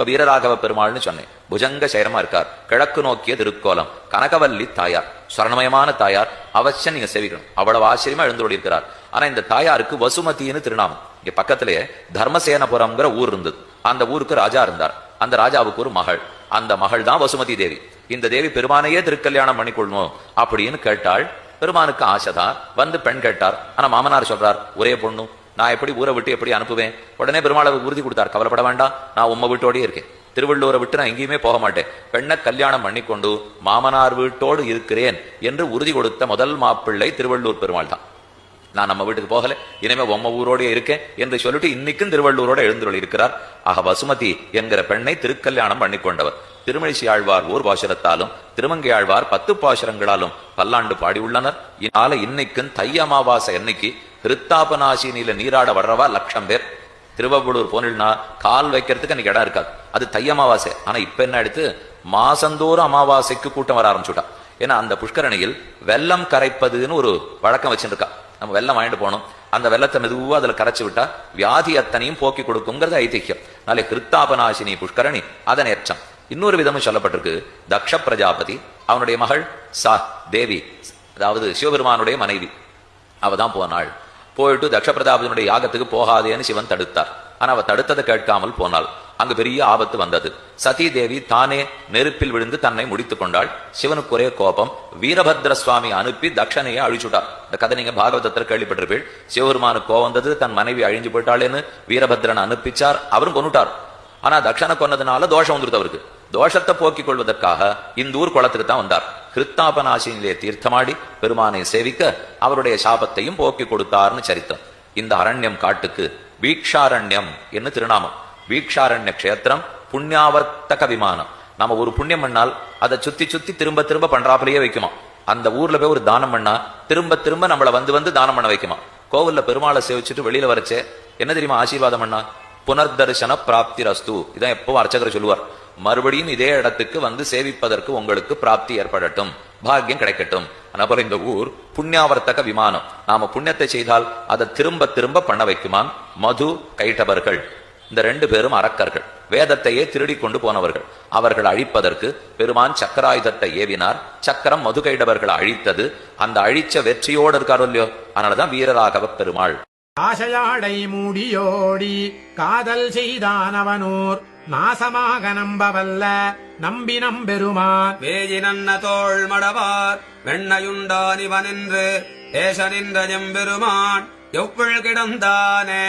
இப்ப வீரராகவ பெருமாள்னு சொன்னேன். புஜங்க சைரமா இருக்கார், கிழக்கு நோக்கிய திருக்கோலம், கனகவல்லி தாயார், ஸ்வர்ணமயமான தாயார். அவசியம் நீங்க சேவிக்கணும். அவ்வளவு ஆச்சரியமா எழுந்தோடி இருக்கிறார். ஆனா இந்த தாயாருக்கு வசுமதினு திருநாமம். இங்க பக்கத்திலேயே தர்மசேனபுரம்ங்கிற ஊர் இருந்தது. அந்த ஊருக்கு ராஜா இருந்தார். அந்த ராஜாவுக்கு ஒரு மகள். அந்த மகள் தான் வசுமதி தேவி. இந்த தேவி பெருமானையே திருக்கல்யாணம் பண்ணிக்கொள்ளணும் அப்படின்னு கேட்டாள். பெருமானுக்கு ஆசைதான். வந்து பெண் கேட்டார். ஆனா மாமனார் சொல்றார், ஒரே பொண்ணு, நான் எப்படி ஊரை விட்டு எப்படி அனுப்புவேன்? உடனே பெருமாளை உறுதி கொடுத்தார், கவலைப்பட வேண்டாம், நான் உம்ம வீட்டோடய இருக்கேன். திருவள்ளூரை விட்டு நான் எங்கேயுமே போக மாட்டேன். பெண்ணை கல்யாணம் பண்ணிக்கொண்டு மாமனார் வீட்டோடு இருக்கிறேன் என்று உறுதி கொடுத்த முதல் மாப்பிள்ளை திருவள்ளூர் பெருமாள் தான். நான் நம்ம வீட்டுக்கு போகல, இனிமே உம்ம ஊரோட இருக்கேன் என்று சொல்லிட்டு இன்னைக்கும் திருவள்ளூரோட எழுந்துள்ள இருக்கிறார். ஆக வசுமதி என்கிற பெண்ணை திருக்கல்யாணம் பண்ணிக்கொண்டவர். திருமழிசை ஆழ்வார் ஓர் பாசுரத்தாலும் திருமங்கை ஆழ்வார் 10 பாசுரங்களாலும் பல்லாண்டு பாடியுள்ளனர். இதனால இன்னைக்கும் தை அமாவாசை அன்னைக்கு ஹிருத்தாபநாசினியில நீராட வர்றவா 1,00,000 பேர். திருவள்ளூர் போனா கால் வைக்கிறதுக்கு அன்னைக்கு இடம் இருக்காது. அது தை அமாவாசை. ஆனா இப்ப என்ன எடுத்து மாசந்தோறும் அமாவாசைக்கு கூட்டம் வர ஆரம்பிச்சுட்டா. ஏன்னா அந்த புஷ்கரணியில் வெள்ளம் கரைப்பதுன்னு ஒரு வழக்கம் வச்சுருக்கா. நம்ம வெள்ளம் வாங்கிட்டு போனோம், அந்த வெள்ளத்தை மெதுவா அதுல கரைச்சு விட்டா வியாதி அத்தனையும் போக்கி கொடுக்குங்கிறது ஐதிஹ்யம். நாளை ஹிருத்தாபநாசினி புஷ்கரணி அதன் ஏற்றம். இன்னொரு விதமும் சொல்லப்பட்டிருக்கு. தக்ஷ பிரஜாபதி அவனுடைய மகள் தேவி, அதாவது சிவபெருமானுடைய மனைவி, அவதான் போனாள். போயிட்டு தக்ஷ பிரஜாபதியினுடைய யாகத்துக்கு போகாதேன்னு சிவன் தடுத்தார். ஆனா அவ தடுத்ததை கேட்காமல் போனாள். அங்கு பெரிய ஆபத்து வந்தது. சதி தேவி தானே நெருப்பில் விழுந்து தன்னை முடித்துக் கொண்டாள். சிவனுக்கு ஒரே கோபம். வீரபத்ர சுவாமி அனுப்பி தக்ஷனையை அழிச்சுட்டார். இந்த கதை நீங்க பாகவதத்தில் கேள்விப்பட்டிருப்பீள். சிவபெருமானுக்கு கோபம் வந்தது, தன் மனைவி அழிஞ்சு போயிட்டாளேன்னு வீரபத்ரன் அனுப்பிச்சார். அவரும் கொண்டுட்டார். ஆனா தக்ஷனை கொன்னதுனால தோஷம் வந்துருது அவருக்கு. தோஷத்தை போக்கிக் கொள்வதற்காக இந்த ஊர் குளத்துக்கு தான் வந்தார். ஹிருத்தாபநாசினிலே தீர்த்தமாடி பெருமானை சேவிக்க அவருடைய சாபத்தையும் போக்கி கொடுத்தார்னு சரித்திரம். இந்த அரண்யம் காட்டுக்கு வீக்ஷாரண்யம் என்று திருநாமம். வீக்ஷாரண்ய கஷேத்திரம் புண்ணியாவர்த்தக விமானம். நம்ம ஒரு புண்ணியம் பண்ணால் அதை சுத்தி சுத்தி திரும்ப திரும்ப பண்றாப்பிலேயே வைக்குமா. அந்த ஊர்ல போய் ஒரு தானம் பண்ணா திரும்ப திரும்ப நம்மளை வந்து வந்து தானம் பண்ண வைக்குமா. கோவில்ல பெருமாளை சேவிச்சுட்டு வெளியில வரச்சே என்ன தெரியுமா ஆசீர்வாதம் பண்ணா? புனர்தர்சன பிராப்தி ரஸ்து. இதான் எப்பவும் அர்ச்சகர் சொல்லுவார். மறுபடியும் இதே இடத்துக்கு வந்து சேவிப்பதற்கு உங்களுக்கு பிராப்தி ஏற்படட்டும், பாக்கியம் கிடைக்கட்டும். அப்புறம் இந்த ஊர் புண்ணியாவர்த்தக விமானம். நாம புண்ணியத்தை செய்தால் அதை திரும்ப திரும்ப பண்ண வைக்குமான். மது கைட்டவர்கள் இந்த 2 பேரும் அரக்கர்கள், வேதத்தையே திருடி கொண்டு போனவர்கள். அவர்கள் அழிப்பதற்கு பெருமான் சக்கராயுதத்தை ஏவினார். சக்கரம் மது கைடவர்களை அழித்தது. அந்த அழிச்ச வெற்றியோடு இருக்காரோ இல்லையோ, அதனாலதான் வீரராகவ பெருமாள். ஆசையாடை மூடியோடி காதல் செய்தானவனூர் நாசமாக நம்பவல்ல நம்பினம் பெருமான் வேஜினன்ன தோள் மடவார் வெண்ணையுண்டான் இவனென்று ஏசனின்ற எம்பெருமான் எவ்வள் கிடந்தானே